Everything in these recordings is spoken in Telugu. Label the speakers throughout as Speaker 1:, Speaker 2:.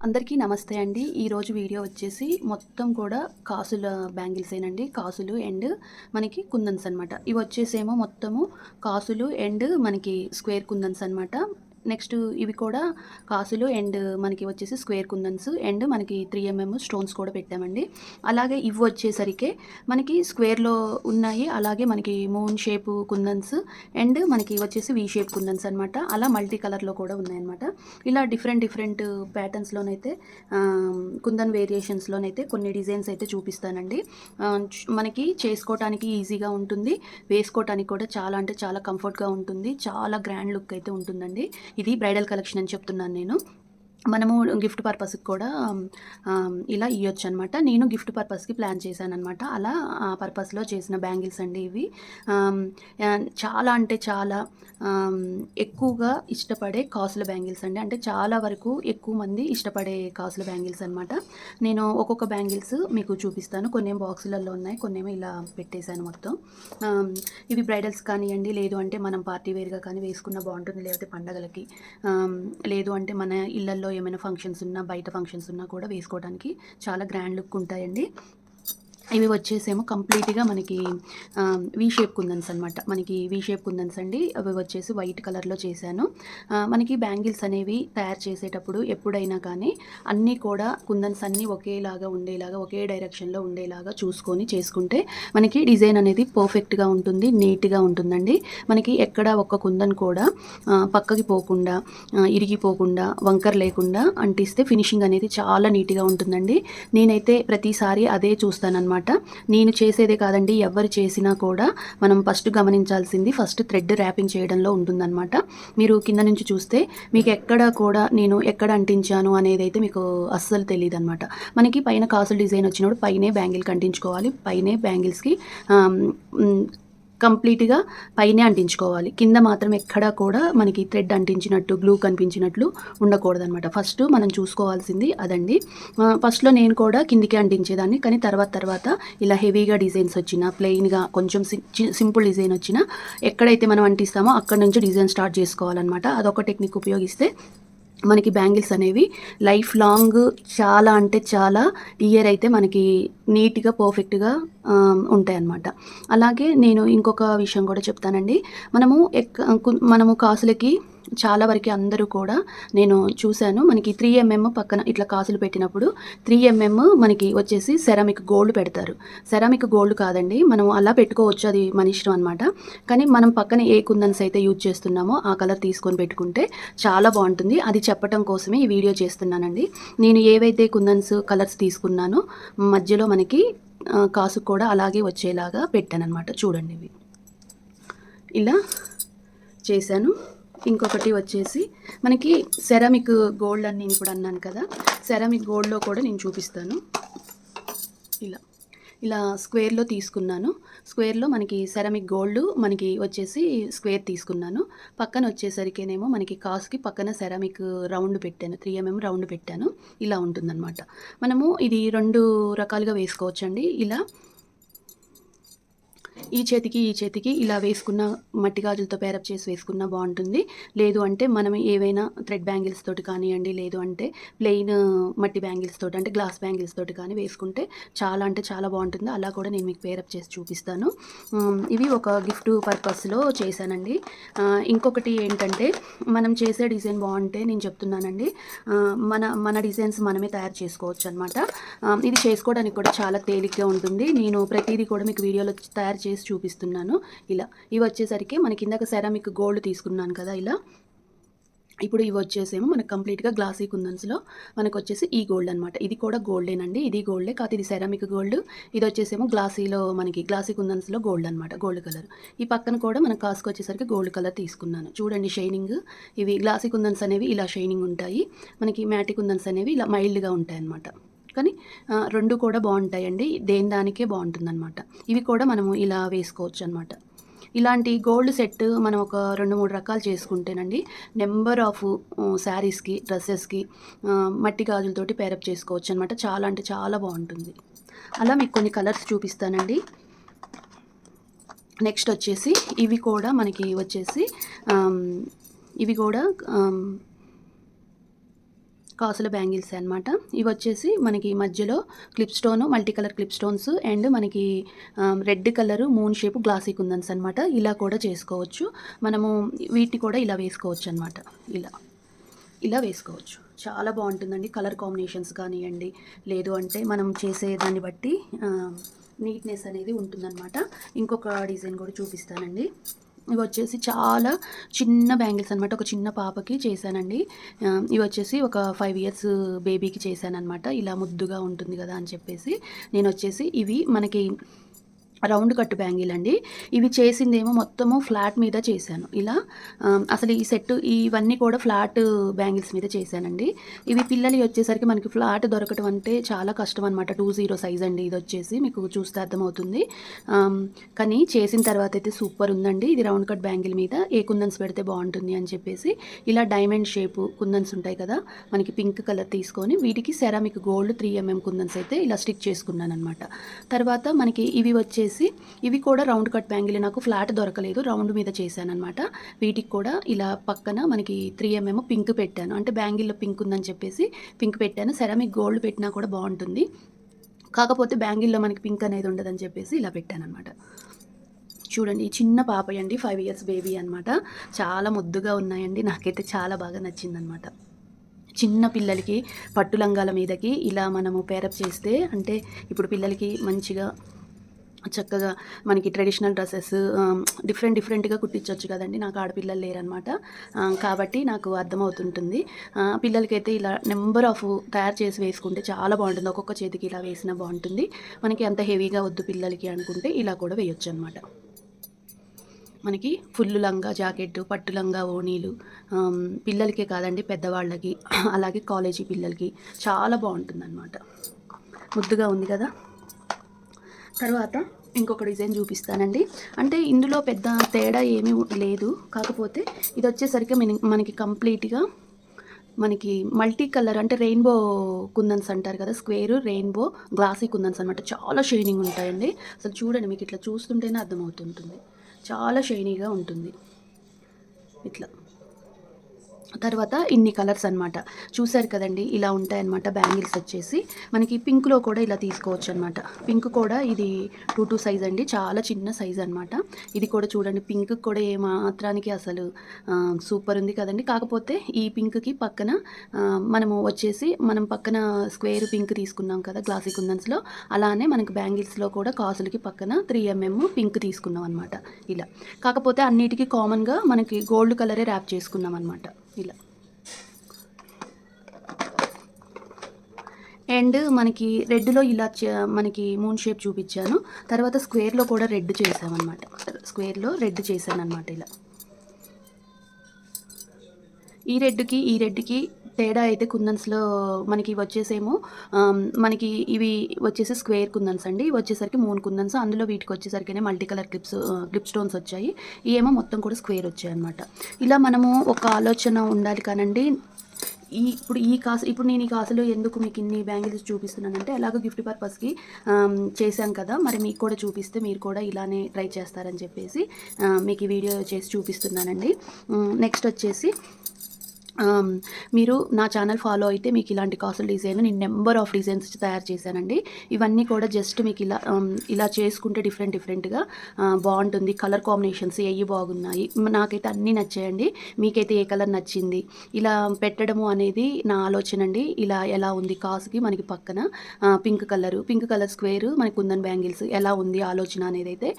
Speaker 1: అందరికీ నమస్తే అండి. ఈరోజు వీడియో వచ్చేసి మొత్తం కూడా కాసుల బ్యాంగిల్సేనండి. కాసులు అండ్ మనకి కుందన్స్ అనమాట. ఇవి వచ్చేసేమో మొత్తము కాసులు అండ్ మనకి స్క్వేర్ కుందన్స్ అనమాట. నెక్స్ట్ ఇవి కూడా కాసులు అండ్ మనకి వచ్చేసి స్క్వేర్ కుందన్స్ అండ్ మనకి 3mm స్టోన్స్ కూడా పెట్టామండి. అలాగే ఇవి వచ్చేసరికి మనకి స్క్వేర్లో ఉన్నాయి. అలాగే మనకి మూన్ షేప్ కుందన్స్ అండ్ మనకి వచ్చేసి వీ షేప్ కుందన్స్ అనమాట. అలా మల్టీ కలర్లో కూడా ఉన్నాయన్నమాట. ఇలా డిఫరెంట్ ప్యాటర్న్స్లోనైతే కుందన్ వేరియేషన్స్లోనైతే కొన్ని డిజైన్స్ అయితే చూపిస్తానండి. మనకి చేసుకోవటానికి ఈజీగా ఉంటుంది, వేసుకోవటానికి కూడా చాలా అంటే చాలా కంఫర్ట్గా ఉంటుంది, చాలా గ్రాండ్ లుక్ అయితే ఉంటుందండి. ఇది బ్రైడల్ కలెక్షన్ అని చెప్తున్నాను నేను. మనము గిఫ్ట్ పర్పస్కి కూడా ఇలా ఇవ్వచ్చు అనమాట. నేను గిఫ్ట్ పర్పస్కి ప్లాన్ చేశానమాట. అలా ఆ పర్పస్లో చేసిన బ్యాంగిల్స్ అండి ఇవి. చాలా అంటే చాలా ఎక్కువగా ఇష్టపడే కాసుల బ్యాంగిల్స్ అండి. అంటే చాలా వరకు ఎక్కువ మంది ఇష్టపడే కాసుల బ్యాంగిల్స్ అనమాట. నేను ఒక్కొక్క బ్యాంగిల్స్ మీకు చూపిస్తాను. కొన్నేమో బాక్సులలో ఉన్నాయి, కొన్నేమో ఇలా పెట్టేశాను మొత్తం. ఇవి బ్రైడల్స్ కానివ్వండి, లేదు అంటే మనం పార్టీ వేర్గా కానీ వేసుకున్న బాగుంటుంది, లేకపోతే పండగలకి, లేదు అంటే మన ఇళ్ళల్లో ఏమైనా ఫంక్షన్స్ ఉన్నా, బయట ఫంక్షన్స్ ఉన్నా కూడా వేసుకోవడానికి చాలా గ్రాండ్ లుక్ ఉంటాయండి. ఇవి వచ్చేసేమో కంప్లీట్గా మనకి వీ షేప్ కుందన్స్ అనమాట. మనకి వీ షేప్ కుందన్స్ అండి. అవి వచ్చేసి వైట్ కలర్లో చేశాను. మనకి బ్యాంగిల్స్ అనేవి తయారు చేసేటప్పుడు ఎప్పుడైనా కానీ అన్నీ కూడా కుందన్స్ అన్నీ ఒకేలాగా ఉండేలాగా, ఒకే డైరెక్షన్లో ఉండేలాగా చూసుకొని చేసుకుంటే మనకి డిజైన్ అనేది పర్ఫెక్ట్గా ఉంటుంది, నీట్గా ఉంటుందండి. మనకి ఎక్కడ ఒక్క కుందన్ కూడా పక్కకి పోకుండా, ఇరిగిపోకుండా, వంకర్ లేకుండా అంటిస్తే ఫినిషింగ్ అనేది చాలా నీట్గా ఉంటుందండి. నేనైతే ప్రతిసారి అదే చూస్తానన్నమాట. నేను చేసేదే కాదండి, ఎవరు చేసినా కూడా మనం ఫస్ట్ గమనించాల్సింది ఫస్ట్ థ్రెడ్ ర్యాపింగ్ చేయడంలో ఉంటుందన్నమాట. మీరు కింద నుంచి చూస్తే మీకు ఎక్కడ కూడా నేను ఎక్కడ అంటించాను అనేది అయితే మీకు అస్సలు తెలియదు అనమాట. మనకి పైన కాసుల డిజైన్ వచ్చినప్పుడు పైనే బ్యాంగిల్కి అంటించుకోవాలి, పైనే బ్యాంగిల్స్కి కంప్లీట్గా పైనే అంటించుకోవాలి. కింద మాత్రం ఎక్కడా కూడా మనకి థ్రెడ్ అంటించినట్టు, గ్లూ కనిపించినట్లు ఉండకూడదనమాట. ఫస్ట్ మనం చూసుకోవాల్సింది అదండి. ఫస్ట్లో నేను కూడా కిందికి అంటించేదాన్ని, కానీ తర్వాత ఇలా హెవీగా డిజైన్స్ వచ్చినా, ప్లెయిన్గా కొంచెం సింపుల్ డిజైన్ వచ్చినా ఎక్కడైతే మనం అంటిస్తామో అక్కడ నుంచి డిజైన్ స్టార్ట్ చేసుకోవాలన్నమాట. అదొక టెక్నిక్ ఉపయోగిస్తే మనకి బ్యాంగిల్స్ అనేవి లైఫ్ లాంగ్ చాలా అంటే చాలా ఇయర్ అయితే మనకి నీట్గా పర్ఫెక్ట్గా ఉంటాయన్నమాట. అలాగే నేను ఇంకొక విషయం కూడా చెప్తానండి. మనము కాసులకి చాలా వరకు అందరూ కూడా నేను చూశాను, మనకి 3mm పక్కన ఇట్లా కాసులు పెట్టినప్పుడు 3mm మనకి వచ్చేసి సెరామిక్ గోల్డ్ పెడతారు. సెరామిక్ గోల్డ్ కాదండి, మనం అలా పెట్టుకోవచ్చు, అది మన ఇష్టం అనమాట. కానీ మనం పక్కన ఏ కుందన్స్ అయితే యూజ్ చేస్తున్నామో ఆ కలర్ తీసుకొని పెట్టుకుంటే చాలా బాగుంటుంది. అది చెప్పటం కోసమే ఈ వీడియో చేస్తున్నానండి. నేను ఏవైతే కుందన్స్ కలర్స్ తీసుకున్నానో మధ్యలో మనకి కాసు కూడా అలాగే వచ్చేలాగా పెట్టానన్నమాట. చూడండి, ఇవి ఇలా చేశాను. ఇంకొకటి వచ్చేసి మనకి సెరామిక్ గోల్డ్ అని నేను ఇప్పుడు అన్నాను కదా, సెరామిక్ గోల్డ్లో కూడా నేను చూపిస్తాను. ఇలా స్క్వేర్లో తీసుకున్నాను. స్క్వేర్లో మనకి సెరామిక్ గోల్డ్ మనకి వచ్చేసి స్క్వేర్ తీసుకున్నాను. పక్కన వచ్చేసరికేనేమో మనకి కాసుకి పక్కన సెరామిక్ రౌండ్ పెట్టాను, 3mm రౌండ్ పెట్టాను. ఇలా ఉంటుందన్నమాట. మనము ఇది 2 రకాలుగా వేసుకోవచ్చండి. ఇలా ఈ చేతికి ఇలా వేసుకున్న, మట్టి గాజులతో పేరప్ చేసి వేసుకున్న బాగుంటుంది. లేదు అంటే మనం ఏవైనా థ్రెడ్ బ్యాంగిల్స్ తోటి కానివ్వండి, లేదు అంటే ప్లెయిన్ మట్టి బ్యాంగిల్స్ తోటి, అంటే గ్లాస్ బ్యాంగిల్స్ తోటి కానీ వేసుకుంటే చాలా అంటే చాలా బాగుంటుంది. అలా కూడా నేను మీకు పేరప్ చేసి చూపిస్తాను. ఇవి ఒక గిఫ్ట్ పర్పస్లో చేశానండి. ఇంకొకటి ఏంటంటే, మనం చేసే డిజైన్ బాగుంటే నేను చెప్తున్నానండి, మన డిజైన్స్ మనమే తయారు చేసుకోవచ్చు అనమాట. ఇది చేసుకోవడానికి కూడా చాలా తేలిగ్గా ఉంటుంది. నేను ప్రతిదీ కూడా మీకు వీడియోలో తయారు చేసి చూపిస్తున్నాను. ఇలా ఇవి వచ్చేసరికి మనకి ఇందాక సెరామిక్ గోల్డ్ తీసుకున్నాను కదా, ఇలా ఇప్పుడు ఇవి వచ్చేసేమో మనకు కంప్లీట్గా గ్లాసీ కుందన్స్లో మనకు వచ్చేసి ఈ గోల్డ్ అనమాట. ఇది కూడా గోల్డేనండి, ఇది గోల్డే, కాదు ఇది సెరామిక్ గోల్డ్. ఇది వచ్చేసేమో గ్లాసీలో మనకి గ్లాసీ కుందన్స్లో గోల్డ్ అనమాట, గోల్డ్ కలర్. ఈ పక్కన కూడా మనకు కాసుకు వచ్చేసరికి గోల్డ్ కలర్ తీసుకున్నాను. చూడండి షైనింగ్. ఇవి గ్లాసీ కుందన్స్ అనేవి ఇలా షైనింగ్ ఉంటాయి, మనకి మ్యాటి కుందన్స్ అనేవి ఇలా మైల్డ్గా ఉంటాయి అనమాట. కానీ 2 కూడా బాగుంటాయండి, దేని దానికే బాగుంటుందన్నమాట. ఇవి కూడా మనము ఇలా వేసుకోవచ్చు అనమాట. ఇలాంటి గోల్డ్ సెట్ మనం ఒక 2-3 రకాలు చేసుకుంటేనండి నెంబర్ ఆఫ్ శారీస్కి, డ్రెస్సెస్కి మట్టి గాజులతోటి పేరప్ చేసుకోవచ్చు అనమాట. చాలా అంటే చాలా బాగుంటుంది. అలా మీకు కొన్ని కలర్స్ చూపిస్తానండి. నెక్స్ట్ వచ్చేసి ఇవి కూడా మనకి వచ్చేసి ఇవి కూడా కాసుల బ్యాంగిల్స్ అనమాట. ఇవి వచ్చేసి మనకి మధ్యలో clip stone, multi colour clip stones and మనకి red colour moon shape glossy kundans అనమాట. ఇలా కూడా చేసుకోవచ్చు. మనము వీటిని కూడా ఇలా వేసుకోవచ్చు అనమాట. ఇలా వేసుకోవచ్చు. చాలా బాగుంటుందండి. కలర్ కాంబినేషన్స్ కానివ్వండి, లేదు అంటే మనం చేసే దాన్ని బట్టి నీట్నెస్ అనేది ఉంటుందన్నమాట. ఇంకొక డిజైన్ కూడా చూపిస్తానండి. ఇవి వచ్చేసి చాలా చిన్న బ్యాంగిల్స్ అనమాట. ఒక చిన్న పాపకి చేశానండి. ఇవి వచ్చేసి ఒక 5 ఇయర్స్ బేబీకి చేశానమాట. ఇలా ముద్దుగా ఉంటుంది కదా అని చెప్పేసి నేను వచ్చేసి ఇవి మనకి రౌండ్ కట్ బ్యాంగిల్ అండి. ఇవి చేసిందేమో మొత్తము ఫ్లాట్ మీద చేశాను. ఇలా అసలు ఈ సెట్ ఇవన్నీ కూడా ఫ్లాట్ బ్యాంగిల్స్ మీద చేశానండి. ఇవి పిల్లలు వచ్చేసరికి మనకి ఫ్లాట్ దొరకటం అంటే చాలా కష్టం అనమాట. 20 సైజ్ అండి. ఇది వచ్చేసి మీకు చూస్తే అర్థమవుతుంది. కానీ చేసిన తర్వాత అయితే సూపర్ ఉందండి. ఇది రౌండ్ కట్ బ్యాంగిల్ మీద ఏ కుందన్స్ పెడితే బాగుంటుంది అని చెప్పేసి ఇలా డైమండ్ షేపు కుందన్స్ ఉంటాయి కదా, మనకి పింక్ కలర్ తీసుకొని వీటికి సెరామిక్ గోల్డ్ 3mm కుందన్స్ అయితే ఇలా స్టిక్ చేసుకున్నాను అనమాట. తర్వాత మనకి ఇవి వచ్చేసి ఇవి కూడా రౌండ్ కట్ బ్యాంగిల్. నాకు ఫ్లాట్ దొరకలేదు, రౌండ్ మీద చేశానమాట. వీటికి కూడా ఇలా పక్కన మనకి 3mm పింక్ పెట్టాను. అంటే బ్యాంగిల్లో పింక్ ఉందని చెప్పేసి పింక్ పెట్టాను. సెరామిక్ గోల్డ్ పెట్టినా కూడా బాగుంటుంది, కాకపోతే బ్యాంగిల్లో మనకి పింక్ అనేది ఉండదని చెప్పేసి ఇలా పెట్టాను అనమాట. చూడండి, ఈ చిన్న పాప అండి, 5 ఇయర్స్ బేబీ అనమాట. చాలా ముద్దుగా ఉన్నాయండి. నాకైతే చాలా బాగా నచ్చిందనమాట. చిన్న పిల్లలకి పట్టు లంగాల మీదకి ఇలా మనము పేరప్ చేస్తే, అంటే ఇప్పుడు పిల్లలకి మంచిగా చక్కగా మనకి ట్రెడిషనల్ డ్రెస్సెస్ డిఫరెంట్గా కుట్టించవచ్చు కదండి. నాకు ఆడపిల్లలు లేరనమాట, కాబట్టి నాకు అర్థమవుతుంటుంది. పిల్లలకైతే ఇలా నెంబర్ ఆఫ్ తయారు చేసి వేసుకుంటే చాలా బాగుంటుంది. ఒక్కొక్క చేతికి ఇలా వేసినా బాగుంటుంది. మనకి అంత హెవీగా వద్దు పిల్లలకి అనుకుంటే ఇలా కూడా వేయొచ్చు అనమాట. మనకి ఫుల్ లంగా జాకెట్, పట్టు లంగా ఓణీలు పిల్లలకే కాదండి, పెద్దవాళ్ళకి, అలాగే కాలేజీ పిల్లలకి చాలా బాగుంటుందన్నమాట. ముద్దుగా ఉంది కదా. తర్వాత ఇంకొక డిజైన్ చూపిస్తానండి. అంటే ఇందులో పెద్ద తేడా ఏమీ లేదు, కాకపోతే ఇది వచ్చేసరికి మనకి కంప్లీట్గా మనకి మల్టీ కలర్, అంటే రెయిన్బో కుందన్స్ అంటారు కదా, స్క్వేర్ రెయిన్బో గ్లాసీ కుందన్స్ అనమాట. చాలా షైనింగ్ ఉంటాయండి. అసలు చూడండి, మీకు ఇట్లా చూస్తుంటేనే అర్థమవుతుంటుంది. చాలా షైనీగా ఉంటుంది ఇట్లా. తర్వాత ఇన్ని కలర్స్ అనమాట. చూసారు కదండి, ఇలా ఉంటాయన్నమాట బ్యాంగిల్స్ వచ్చేసి. మనకి పింక్లో కూడా ఇలా తీసుకోవచ్చు అనమాట. పింక్ కూడా ఇది 2 సైజ్ అండి, చాలా చిన్న సైజ్ అనమాట. ఇది కూడా చూడండి, పింక్ కూడా ఏ మాత్రానికి అసలు సూపర్ ఉంది కదండి. కాకపోతే ఈ పింక్కి పక్కన మనం పక్కన స్క్వేర్ పింక్ తీసుకున్నాం కదా గ్లాసీ కుందన్స్లో, అలానే మనకి బ్యాంగిల్స్లో కూడా కాసులకి పక్కన 3mm పింక్ తీసుకున్నాం అనమాట. ఇలా కాకపోతే అన్నిటికీ కామన్గా మనకి గోల్డ్ కలరే ర్యాప్ చేసుకున్నాం అనమాట. ఇలా అండ్ మనకి రెడ్లో ఇలా మనకి మూన్ షేప్ చూపించాను. తర్వాత స్క్వేర్లో కూడా రెడ్ చేసామన్నమాట. స్క్వేర్లో రెడ్ చేశానమాట. ఇలా ఈ రెడ్కి తేడా అయితే కుందన్స్లో మనకి వచ్చేసేమో మనకి ఇవి వచ్చేసి స్క్వేర్ కుందన్స్ అండి. ఇవి వచ్చేసరికి మూన్ కుందన్స్. అందులో వీటికి వచ్చేసరికి మల్టీ కలర్ క్లిప్ స్టోన్స్ వచ్చాయి. ఇవేమో మొత్తం కూడా స్క్వేర్ వచ్చాయి అనమాట. ఇలా మనము ఒక ఆలోచన ఉండాలి కానండి. ఇప్పుడు నేను ఈ కాసులో ఎందుకు మీకు ఇన్ని బ్యాంగిల్స్ చూపిస్తున్నానంటే, ఎలాగో గిఫ్ట్ పర్పస్కి చేశాం కదా, మరి మీకు కూడా చూపిస్తే మీరు కూడా ఇలానే ట్రై చేస్తారని చెప్పేసి మీకు ఈ వీడియో చేసి చూపిస్తున్నానండి. నెక్స్ట్ వచ్చేసి మీరు నా ఛానల్ ఫాలో అయితే మీకు ఇలాంటి కాసుల డిజైన్ నేను నెంబర్ ఆఫ్ డిజైన్స్ తయారు చేశానండి. ఇవన్నీ కూడా జస్ట్ మీకు ఇలా చేసుకుంటే డిఫరెంట్గా బాగుంటుంది. కలర్ కాంబినేషన్స్ ఏవి బాగున్నాయి, నాకైతే అన్నీ నచ్చాయండి. మీకైతే ఏ కలర్ నచ్చింది, ఇలా పెట్టడము అనేది నా ఆలోచన అండి. ఇలా ఎలా ఉంది కాసుకి మనకి పక్కన పింక్ కలర్ స్క్వేర్ మనకి కుందన్ బ్యాంగిల్స్ ఎలా ఉంది ఆలోచన అనేది అయితే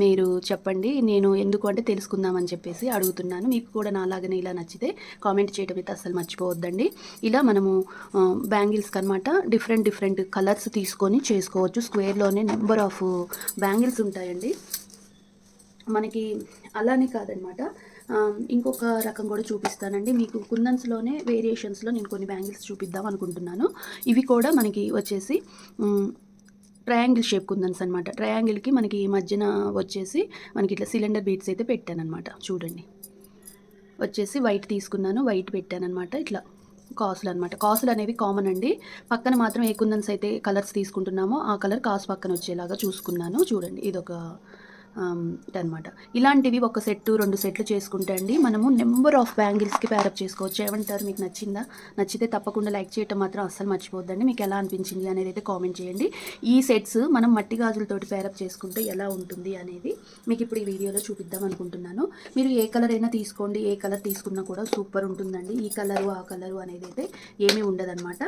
Speaker 1: మీరు చెప్పండి. నేను ఎందుకు అంటే తెలుసుకుందామని చెప్పేసి అడుగుతున్నాను. మీకు కూడా నాలాగనే ఇలా నచ్చితే కామెంట్ చేయడం అయితే అసలు మర్చిపోవద్దండి. ఇలా మనము బ్యాంగిల్స్కి అనమాట డిఫరెంట్ కలర్స్ తీసుకొని చేసుకోవచ్చు. స్క్వేర్లోనే నెంబర్ ఆఫ్ బ్యాంగిల్స్ ఉంటాయండి మనకి. అలానే కాదనమాట, ఇంకొక రకం కూడా చూపిస్తానండి మీకు. కుందన్స్లోనే వేరియేషన్స్లో నేను కొన్ని బ్యాంగిల్స్ చూపిద్దాం అనుకుంటున్నాను. ఇవి కూడా మనకి వచ్చేసి ట్రయాంగిల్ షేప్ కుందన్స్ అనమాట. ట్రయాంగిల్కి మనకి మధ్యన వచ్చేసి మనకి ఇట్లా సిలిండర్ బీట్స్ అయితే పెట్టానమాట. చూడండి, వచ్చేసి వైట్ తీసుకున్నాను, వైట్ పెట్టానమాట. ఇట్లా కాసులు అనేవి కామన్ అండి. పక్కన మాత్రం ఏ కుందన్స్ అయితే కలర్స్ తీసుకుంటున్నామో ఆ కలర్ కాసు పక్కన వచ్చేలాగా చూసుకున్నాను. చూడండి, ఇదొక అనమాట. ఇలాంటివి ఒక సెట్టు 2 సెట్లు చేసుకుంటే అండి మనము నెంబర్ ఆఫ్ బ్యాంగిల్స్కి ప్యారప్ చేసుకోవచ్చు. ఏమంటారు, మీకు నచ్చిందా? నచ్చితే తప్పకుండా లైక్ చేయటం మాత్రం అస్సలు మర్చిపోద్దండి. మీకు ఎలా అనిపించింది అనేది అయితే కామెంట్ చేయండి. ఈ సెట్స్ మనం మట్టి గాజులతోటి ప్యారప్ చేసుకుంటే ఎలా ఉంటుంది అనేది మీకు ఇప్పుడు ఈ వీడియోలో చూపిద్దాం అనుకుంటున్నాను. మీరు ఏ కలర్ అయినా తీసుకోండి, ఏ కలర్ తీసుకున్నా కూడా సూపర్ ఉంటుందండి. ఈ కలరు ఆ కలరు అనేది అయితే ఏమీ ఉండదన్నమాట.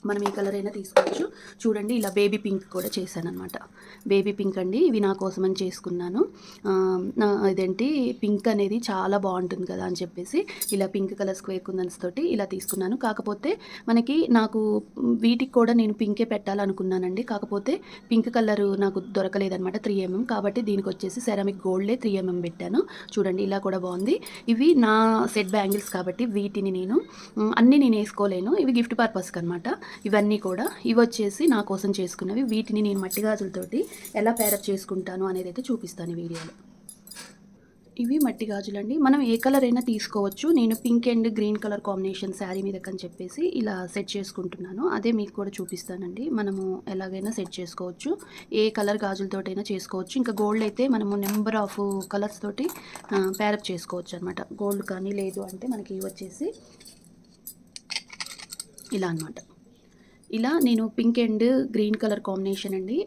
Speaker 1: మనం ఏ కలర్ అయినా తీసుకోవచ్చు. చూడండి, ఇలా బేబీ పింక్ కూడా చేశానమాట. బేబీ పింక్ అండి, ఇవి నా కోసమని చేసుకున్నాను. ఇదేంటి పింక్ అనేది చాలా బాగుంటుంది కదా అని చెప్పేసి ఇలా పింక్ కలర్ స్క్వేర్ కుందన్స్ తోటి ఇలా తీసుకున్నాను. కాకపోతే నాకు వీటికి కూడా నేను పింకే పెట్టాలనుకున్నానండి. కాకపోతే పింక్ కలర్ నాకు దొరకలేదనమాట 3mm. కాబట్టి దీనికి వచ్చేసి సెరామిక్ గోల్డే 3mm పెట్టాను. చూడండి, ఇలా కూడా బాగుంది. ఇవి నా సెట్ బ్యాంగిల్స్ కాబట్టి వీటిని నేను అన్నీ నేను వేసుకోలేను. ఇవి గిఫ్ట్ పర్పస్కి అనమాట. ఇవన్నీ కూడా ఇవి వచ్చేసి నా కోసం చేసుకున్నవి. వీటిని నేను మట్టి గాజులతోటి ఎలా ప్యారప్ చేసుకుంటాను అనేది అయితే చూపిస్తాను ఈ వీడియోలో. ఇవి మట్టి గాజులండి. మనం ఏ కలర్ అయినా తీసుకోవచ్చు. నేను pink and green colour combination sari మీదకని చెప్పేసి ఇలా సెట్ చేసుకుంటున్నాను. అదే మీకు కూడా చూపిస్తానండి. మనము ఎలాగైనా సెట్ చేసుకోవచ్చు. ఏ కలర్ గాజులతోటైనా చేసుకోవచ్చు. ఇంకా గోల్డ్ అయితే మనము నెంబర్ ఆఫ్ కలర్స్ తోటి ప్యారప్ చేసుకోవచ్చు అనమాట. గోల్డ్ కానీ లేదు అంటే మనకి వచ్చేసి ఇలా అనమాట. ఇలా నేను pink and green colour combination అండి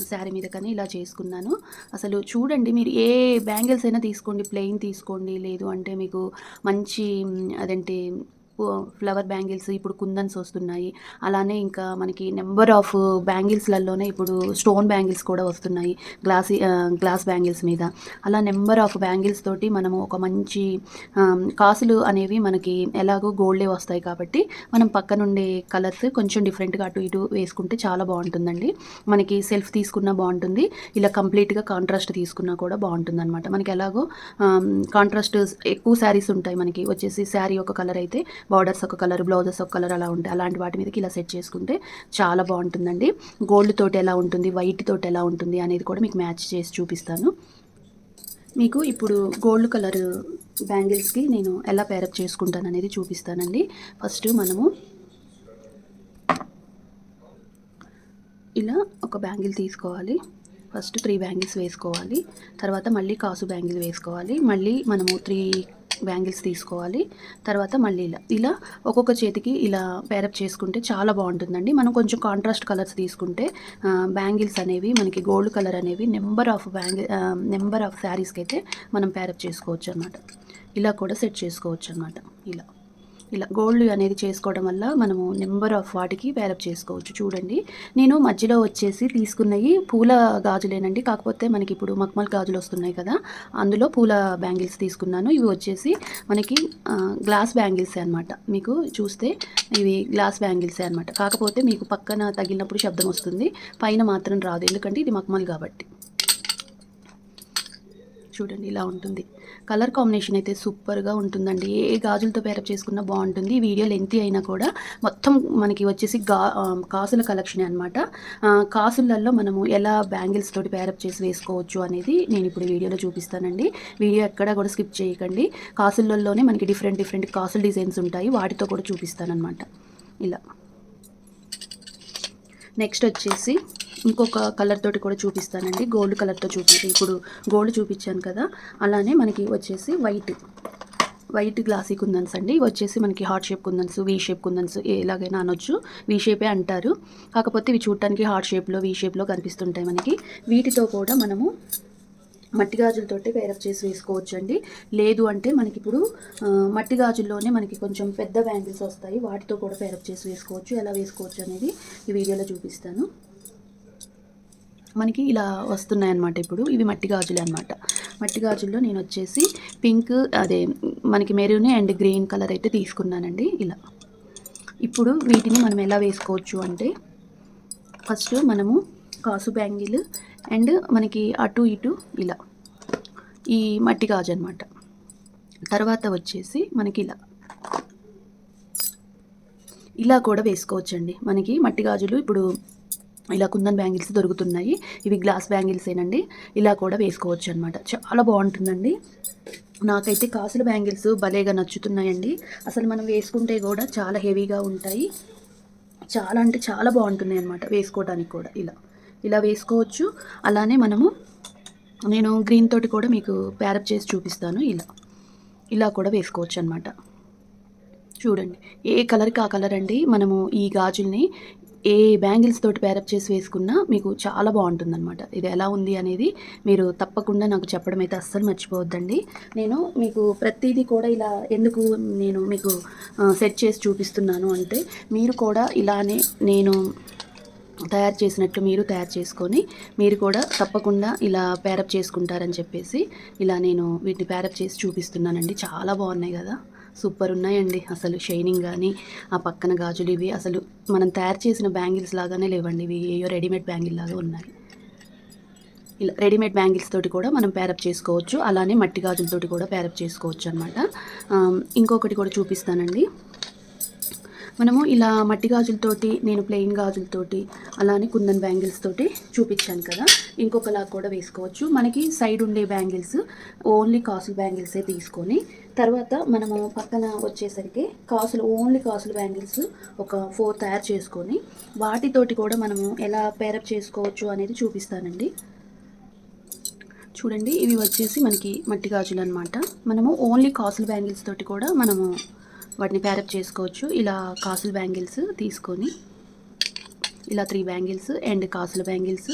Speaker 1: శారీ మీద కానీ ఇలా చేసుకున్నాను. అసలు చూడండి, మీరు ఏ బ్యాంగిల్స్ అయినా తీసుకోండి, ప్లెయిన్ తీసుకోండి, లేదు అంటే మీకు మంచి అదంటే ఫ్లవర్ బ్యాంగిల్స్ ఇప్పుడు కుందన్స్ వస్తున్నాయి. అలానే ఇంకా మనకి నెంబర్ ఆఫ్ బ్యాంగిల్స్లలోనే ఇప్పుడు స్టోన్ బ్యాంగిల్స్ కూడా వస్తున్నాయి, గ్లాస్ బ్యాంగిల్స్ మీద. అలా నెంబర్ ఆఫ్ బ్యాంగిల్స్ తోటి మనము ఒక మంచి కాసులు అనేవి మనకి ఎలాగో గోల్డే వస్తాయి కాబట్టి మనం పక్కనుండే కలర్స్ కొంచెం డిఫరెంట్గా అటు ఇటు వేసుకుంటే చాలా బాగుంటుందండి. మనకి సెల్ఫ్ తీసుకున్నా బాగుంటుంది, ఇలా కంప్లీట్గా కాంట్రాస్ట్ తీసుకున్నా కూడా బాగుంటుంది అనమాట. మనకి ఎలాగో కాంట్రాస్ట్ ఎక్కువ శారీస్ ఉంటాయి. మనకి వచ్చేసి శారీ ఒక కలర్ అయితే బార్డర్స్ ఒక కలర్, బ్లౌజెస్ ఒక కలర్ అలా ఉంటాయి. అలాంటి వాటి మీదకి ఇలా సెట్ చేసుకుంటే చాలా బాగుంటుందండి. గోల్డ్ తోటి ఎలా ఉంటుంది, వైట్ తోటి ఎలా ఉంటుంది అనేది కూడా మీకు మ్యాచ్ చేసి చూపిస్తాను. మీకు ఇప్పుడు గోల్డ్ కలర్ బ్యాంగిల్స్కి నేను ఎలా ప్యారప్ చేసుకుంటాను అనేది చూపిస్తానండి. ఫస్ట్ మనము ఇలా ఒక బ్యాంగిల్ తీసుకోవాలి. ఫస్ట్ 3 బ్యాంగిల్స్ వేసుకోవాలి. తర్వాత మళ్ళీ కాసు బ్యాంగిల్ వేసుకోవాలి. మళ్ళీ మనము 3 బ్యాంగిల్స్ తీసుకోవాలి. తర్వాత మళ్ళీ ఇలా ఒక్కొక్క చేతికి ఇలా ప్యారప్ చేసుకుంటే చాలా బాగుంటుందండి. మనం కొంచెం కాంట్రాస్ట్ కలర్స్ తీసుకుంటే బ్యాంగిల్స్ అనేవి మనకి గోల్డ్ కలర్ అనేవి నెంబర్ ఆఫ్ శారీస్కి అయితే మనం ప్యారప్ చేసుకోవచ్చు అనమాట. ఇలా కూడా సెట్ చేసుకోవచ్చు అనమాట. ఇలా గోల్డ్ అనేది చేసుకోవడం వల్ల మనము నెంబర్ ఆఫ్ వాటికి ప్యారప్ చేసుకోవచ్చు. చూడండి, నేను మధ్యలో వచ్చేసి తీసుకున్నవి పూల గాజులేనండి. కాకపోతే మనకి ఇప్పుడు మక్మల్ గాజులు వస్తున్నాయి కదా, అందులో పూల బ్యాంగిల్స్ తీసుకున్నాను. ఇవి వచ్చేసి మనకి గ్లాస్ బ్యాంగిల్సే అనమాట. మీకు చూస్తే ఇవి గ్లాస్ బ్యాంగిల్సే అనమాట. కాకపోతే మీకు పక్కన తగిలినప్పుడు శబ్దం వస్తుంది, పైన మాత్రం రాదు, ఎందుకంటే ఇది మక్మల్ కాబట్టి. చూడండి, ఇలా ఉంటుంది. కలర్ కాంబినేషన్ అయితే సూపర్గా ఉంటుందండి. ఏ గాజులతో పేరప్ చేసుకున్నా బాగుంటుంది. ఈ వీడియో లెంతీ అయినా కూడా మొత్తం మనకి వచ్చేసి కాసుల కలెక్షన్ అనమాట. కాసులలో మనము ఎలా బ్యాంగిల్స్ తోటి పేరప్ చేసి వేసుకోవచ్చు అనేది నేను ఇప్పుడు వీడియోలో చూపిస్తానండి. వీడియో ఎక్కడా కూడా స్కిప్ చేయకండి. కాసులలోనే మనకి డిఫరెంట్ కాసుల డిజైన్స్ ఉంటాయి, వాటితో కూడా చూపిస్తానమాట. ఇలా నెక్స్ట్ వచ్చేసి ఇంకొక కలర్ తోటి కూడా చూపిస్తానండి. గోల్డ్ కలర్తో ఇప్పుడు గోల్డ్ చూపించాను కదా, అలానే మనకి వచ్చేసి వైట్ గ్లాసీ కుందన్స్ అండి. ఇవి వచ్చేసి మనకి హార్ట్ షేప్ కుందన్స్, వీ షేప్ కుందన్స్ ఎలాగైనా అనొచ్చు. వీ షేపే అంటారు, కాకపోతే ఇవి చూడటానికి హార్ట్ షేప్లో, వీ షేప్లో కనిపిస్తుంటాయి మనకి. వీటితో కూడా మనము మట్టి గాజులతోటి పేరప్ చేసి వేసుకోవచ్చు అండి. లేదు అంటే మనకి ఇప్పుడు మట్టి గాజుల్లోనే మనకి కొంచెం పెద్ద బ్యాంగిల్స్ వస్తాయి, వాటితో కూడా పేరప్ చేసి వేసుకోవచ్చు. ఎలా వేసుకోవచ్చు అనేది ఈ వీడియోలో చూపిస్తాను. మనకి ఇలా వస్తున్నాయి అన్నమాట. ఇప్పుడు ఇవి మట్టి గాజులే అనమాట. మట్టి గాజుల్లో నేను వచ్చేసి పింక్, అదే మనకి మెరూన్ అండ్ గ్రీన్ కలర్ అయితే తీసుకున్నానండి. ఇలా ఇప్పుడు వీటిని మనం ఎలా వేసుకోవచ్చు అంటే, ఫస్ట్ మనము కాసు బ్యాంగిల్ అండ్ మనకి అటు ఇటు ఇలా ఈ మట్టి గాజు అనమాట. తర్వాత వచ్చేసి మనకి ఇలా కూడా వేసుకోవచ్చండి. మనకి మట్టి గాజులు ఇప్పుడు ఇలా కుందన్ బ్యాంగిల్స్ దొరుకుతున్నాయి, ఇవి గ్లాస్ బ్యాంగిల్సేనండి. ఇలా కూడా వేసుకోవచ్చు అనమాట. చాలా బాగుంటుందండి. నాకైతే కాసుల బ్యాంగిల్స్ భలేగా నచ్చుతున్నాయండి. అసలు మనం వేసుకుంటే కూడా చాలా హెవీగా ఉంటాయి, చాలా అంటే చాలా బాగుంటున్నాయి అనమాట వేసుకోవడానికి కూడా. ఇలా వేసుకోవచ్చు. అలానే మనము నేను గ్రీన్ తోటి కూడా మీకు ప్యారప్ చేసి చూపిస్తాను. ఇలా కూడా వేసుకోవచ్చు అనమాట. చూడండి, ఏ కలర్‌కి ఆ కలర్ అండి. మనము ఈ గాజుల్ని ఏ బ్యాంగిల్స్ తోటి ప్యారప్ చేసి వేసుకున్నా మీకు చాలా బాగుంటుందన్నమాట. ఇది ఎలా ఉంది అనేది మీరు తప్పకుండా నాకు చెప్పడం అయితే అస్సలు మర్చిపోవద్దండి. నేను మీకు ప్రతిదీ కూడా ఇలా ఎందుకు నేను మీకు సెట్ చేసి చూపిస్తున్నాను అంటే, మీరు కూడా ఇలానే నేను తయారు చేసినట్లు మీరు తయారు చేసుకొని మీరు కూడా తప్పకుండా ఇలా ప్యారప్ చేసుకుంటారని చెప్పేసి ఇలా నేను వీటిని ప్యారప్ చేసి చూపిస్తున్నానండి. చాలా బాగున్నాయి కదా, సూపర్ ఉన్నాయండి. అసలు షైనింగ్ కానీ ఆ పక్కన గాజులు ఇవి అసలు మనం తయారు చేసిన బ్యాంగిల్స్ లాగానే లేవండి. ఇవి ఏయో రెడీమేడ్ బ్యాంగిల్ లాగా ఉన్నాయి. ఇలా రెడీమేడ్ బ్యాంగిల్స్ తోటి కూడా మనం ప్యారప్ చేసుకోవచ్చు. అలానే మట్టి గాజులతోటి కూడా ప్యారప్ చేసుకోవచ్చు అనమాట. ఇంకొకటి కూడా చూపిస్తానండి. మనము ఇలా మట్టి గాజులతోటి, నేను ప్లెయిన్ గాజులతోటి, అలానే కుందన్ బ్యాంగిల్స్ తోటి చూపించాను కదా, ఇంకొకలా కూడా వేసుకోవచ్చు. మనకి సైడ్ ఉండే బ్యాంగిల్స్ ఓన్లీ కాసుల బ్యాంగిల్సే తీసుకొని తర్వాత మనము పక్కన వచ్చేసరికి ఓన్లీ కాసుల బ్యాంగిల్స్ ఒక 4 తయారు చేసుకొని వాటితోటి కూడా మనము ఎలా పేరప్ చేసుకోవచ్చు అనేది చూపిస్తానండి. చూడండి, ఇవి వచ్చేసి మనకి మట్టి గాజులు అనమాట. మనము ఓన్లీ కాసుల బ్యాంగిల్స్ తోటి కూడా మనము వాటిని ప్యారప్ చేసుకోవచ్చు. ఇలా కాసుల బ్యాంగిల్స్ తీసుకొని ఇలా 3 బ్యాంగిల్స్ అండ్ కాసుల బ్యాంగిల్స్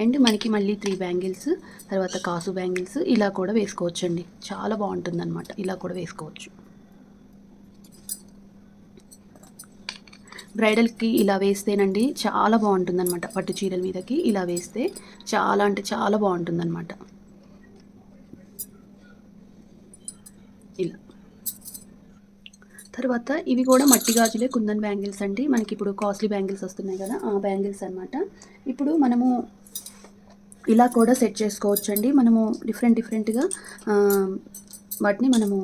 Speaker 1: అండ్ మనకి మళ్ళీ 3 బ్యాంగిల్స్, తర్వాత కాసు బ్యాంగిల్స్ ఇలా కూడా వేసుకోవచ్చు అండి. చాలా బాగుంటుందన్నమాట. ఇలా కూడా వేసుకోవచ్చు. బ్రైడల్కి ఇలా వేస్తేనండి చాలా బాగుంటుందన్నమాట. పట్టు చీరల మీదకి ఇలా వేస్తే చాలా అంటే చాలా బాగుంటుందన్నమాట. ఇలా తర్వాత ఇవి కూడా మట్టి గాజులే, కుందన్ బ్యాంగిల్స్ అండి. మనకి ఇప్పుడు కాస్ట్లీ బ్యాంగిల్స్ వస్తున్నాయి కదా, ఆ బ్యాంగిల్స్ అనమాట. ఇప్పుడు మనము ఇలా కూడా సెట్ చేసుకోవచ్చండి. మనము డిఫరెంట్గా వాటిని మనము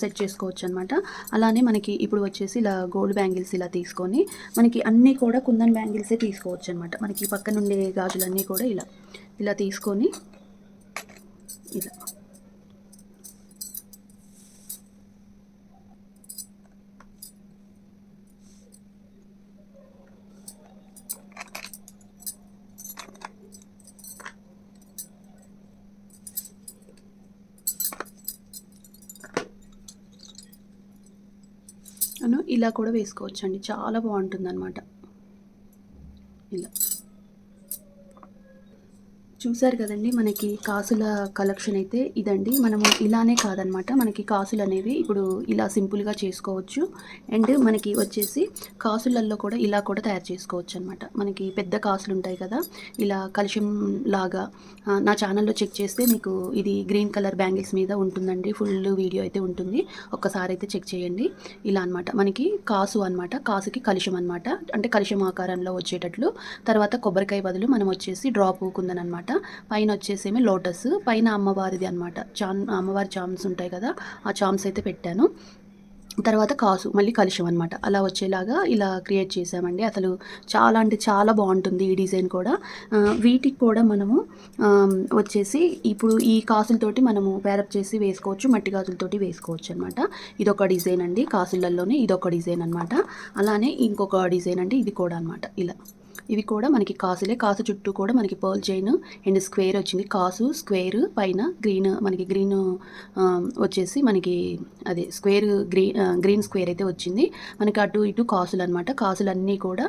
Speaker 1: సెట్ చేసుకోవచ్చు అనమాట. అలానే మనకి ఇప్పుడు వచ్చేసి ఇలా గోల్డ్ బ్యాంగిల్స్ ఇలా తీసుకొని మనకి అన్నీ కూడా కుందన్ బ్యాంగిల్సే తీసుకోవచ్చు అనమాట. మనకి పక్కన ఉండే గాజులన్నీ కూడా ఇలా తీసుకొని ఇలా ఇలా కూడా వేసుకోవచ్చండి. చాలా బాగుంటుందన్నమాట. ఇలా చూసారు కదండి, మనకి కాసుల కలెక్షన్ అయితే ఇదండి. మనము ఇలానే కాదనమాట, మనకి కాసులు అనేవి ఇప్పుడు ఇలా సింపుల్గా చేసుకోవచ్చు. అండ్ మనకి వచ్చేసి కాసులల్లో కూడా ఇలా కూడా తయారు చేసుకోవచ్చు అనమాట. మనకి పెద్ద కాసులు ఉంటాయి కదా, ఇలా కలుషం లాగా నా ఛానల్లో చెక్ చేస్తే మీకు ఇది గ్రీన్ కలర్ బ్యాంగిల్స్ మీద ఉంటుందండి. ఫుల్ వీడియో అయితే ఉంటుంది, ఒక్కసారి అయితే చెక్ చేయండి. ఇలా అనమాట మనకి కాసు అనమాట, కాసుకి కలుషం అనమాట, అంటే కలుషం ఆకారంలో వచ్చేటట్లు. తర్వాత కొబ్బరికాయ బదులు మనం వచ్చేసి డ్రాప్ కుందన్ అనమాట. పైన వచ్చేసేమి లోటస్, పైన అమ్మవారిది అనమాట. అమ్మవారి చామ్స్ ఉంటాయి కదా, ఆ చామ్స్ అయితే పెట్టాను. తర్వాత కాసు మళ్ళీ కలుషం అనమాట. అలా వచ్చేలాగా ఇలా క్రియేట్ చేసామండి. అసలు చాలా అంటే చాలా బాగుంటుంది ఈ డిజైన్ కూడా. వీటికి కూడా మనము వచ్చేసి ఇప్పుడు ఈ కాసులతోటి మనము ప్యారప్ చేసి వేసుకోవచ్చు, మట్టి గాజులతోటి వేసుకోవచ్చు అనమాట. ఇదొక డిజైన్ అండి, కాసులల్లోనే ఇదొక డిజైన్ అనమాట. అలానే ఇంకొక డిజైన్ అండి, ఇది కూడా అనమాట. ఇవి కూడా మనకి కాసులే. కాసు చుట్టూ కూడా మనకి పర్ల్ చైన్ అండ్ స్క్వేర్ వచ్చింది. కాసు స్క్వేర్ పైన మనకి గ్రీన్ వచ్చేసి మనకి అదే స్క్వేర్ గ్రీన్ స్క్వేర్ అయితే వచ్చింది. మనకి అటు ఇటు కాసులు అనమాట. కాసులన్నీ కూడా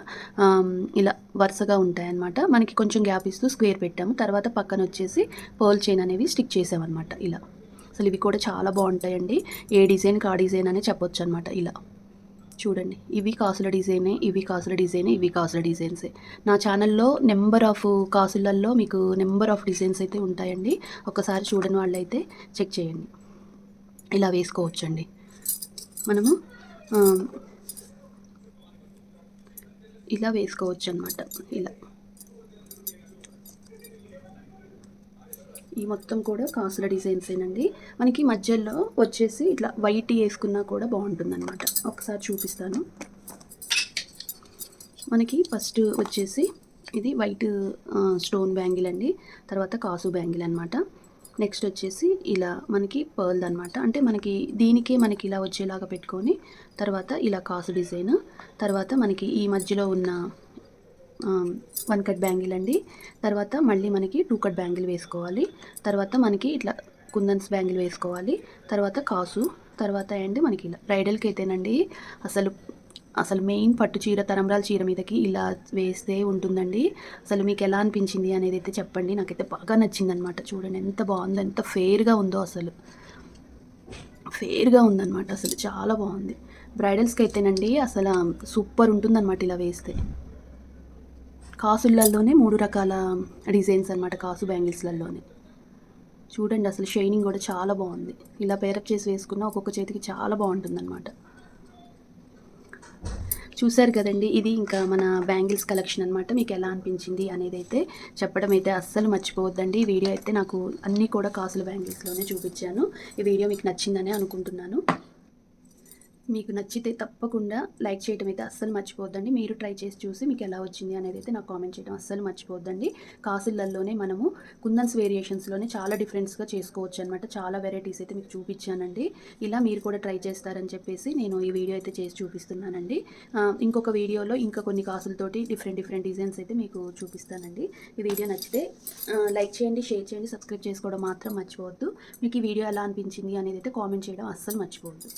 Speaker 1: ఇలా వరుసగా ఉంటాయన్నమాట. మనకి కొంచెం గ్యాప్ ఇస్తూ స్క్వేర్ పెట్టాము. తర్వాత పక్కన వచ్చేసి పర్ల్ చైన్ అనేవి స్టిక్ చేసామన్నమాట. ఇలా అసలు ఇవి కూడా చాలా బాగుంటాయండి. ఏ డిజైన్కి ఆ డిజైన్ అనే చెప్పొచ్చు అనమాట. ఇలా చూడండి, ఇవి కాసుల డిజైనే, ఇవి కాసుల డిజైనే, ఇవి కాసుల డిజైన్సే. నా ఛానల్లో నెంబర్ ఆఫ్ కాసులల్లో మీకు నెంబర్ ఆఫ్ డిజైన్స్ అయితే ఉంటాయండి. ఒకసారి చూడని వాళ్ళైతే చెక్ చేయండి. ఇలా వేసుకోవచ్చండి మనము, ఇలా వేసుకోవచ్చు అనమాట. ఈ మొత్తం కూడా కాసుల డిజైన్సేనండి. మనకి మధ్యలో వచ్చేసి ఇట్లా వైట్ వేసుకున్నా కూడా బాగుంటుందన్నమాట. ఒకసారి చూపిస్తాను. మనకి ఫస్ట్ వచ్చేసి ఇది వైట్ స్టోన్ బ్యాంగిల్ అండి, తర్వాత కాసు బ్యాంగిల్ అనమాట. నెక్స్ట్ వచ్చేసి ఇలా మనకి పర్ల్ అనమాట, అంటే మనకి దీనికే మనకి ఇలా వచ్చేలాగా పెట్టుకొని తర్వాత ఇలా కాసు డిజైన్, తర్వాత మనకి ఈ మధ్యలో ఉన్న 1 కట్ బ్యాంగిల్ అండి. తర్వాత మళ్ళీ మనకి 2 కట్ బ్యాంగిల్ వేసుకోవాలి. తర్వాత మనకి ఇట్లా కుందన్స్ బ్యాంగిల్ వేసుకోవాలి. తర్వాత కాసు, తర్వాత అండ్ మనకి ఇలా బ్రైడల్కి అయితేనండి అసలు అసలు మెయిన్ పట్టు చీర, తరంబ్రాల చీర మీదకి ఇలా వేస్తే ఉంటుందండి. అసలు మీకు ఎలా అనిపించింది అనేది అయితే చెప్పండి. నాకైతే బాగా నచ్చిందనమాట. చూడండి ఎంత బాగుందో, ఎంత ఫెయిర్గా ఉందో, అసలు ఫెయిర్గా ఉందన్నమాట. అసలు చాలా బాగుంది. బ్రైడల్స్కి అయితేనండి అసలు సూపర్ ఉంటుందన్నమాట ఇలా వేస్తే. కాసులలోనే 3 రకాల డిజైన్స్ అనమాట, కాసు బ్యాంగిల్స్లలోనే. చూడండి అసలు షైనింగ్ కూడా చాలా బాగుంది. ఇలా పేరప్ చేసి వేసుకున్న ఒక్కొక్క చేతికి చాలా బాగుంటుందన్నమాట. చూశారు కదండి, ఇది ఇంకా మన బ్యాంగిల్స్ కలెక్షన్ అనమాట. మీకు ఎలా అనిపించింది అనేది అయితే చెప్పడం అయితే అస్సలు మర్చిపోవద్దండి. ఈ వీడియో అయితే నాకు అన్నీ కూడా కాసుల బ్యాంగిల్స్లోనే చూపించాను. ఈ వీడియో మీకు నచ్చిందని అనుకుంటున్నాను. మీకు నచ్చితే తప్పకుండా లైక్ చేయడం అయితే అస్సలు మర్చిపోవద్దండి. మీరు ట్రై చేసి చూసి మీకు ఎలా వచ్చింది అనేది అయితే నాకు కామెంట్ చేయడం అస్సలు మర్చిపోవద్దండి. కాసులలోనే మనము కుందన్స్ వేరియేషన్స్లోనే చాలా డిఫరెన్స్గా చేసుకోవచ్చు అనమాట. చాలా వెరైటీస్ అయితే మీకు చూపించానండి. ఇలా మీరు కూడా ట్రై చేస్తారని చెప్పేసి నేను ఈ వీడియో అయితే చేసి చూపిస్తున్నానండి. ఇంకొక వీడియోలో ఇంకా కొన్ని కాసులతోటి డిఫరెంట్ డిజైన్స్ అయితే మీకు చూపిస్తానండి. ఈ వీడియో నచ్చితే లైక్ చేయండి, షేర్ చేయండి, సబ్స్క్రైబ్ చేసుకోవడం మాత్రం మర్చిపోవద్దు. మీకు ఈ వీడియో ఎలా అనిపించింది అనేది అయితే కామెంట్ చేయడం అస్సలు మర్చిపోవద్దు.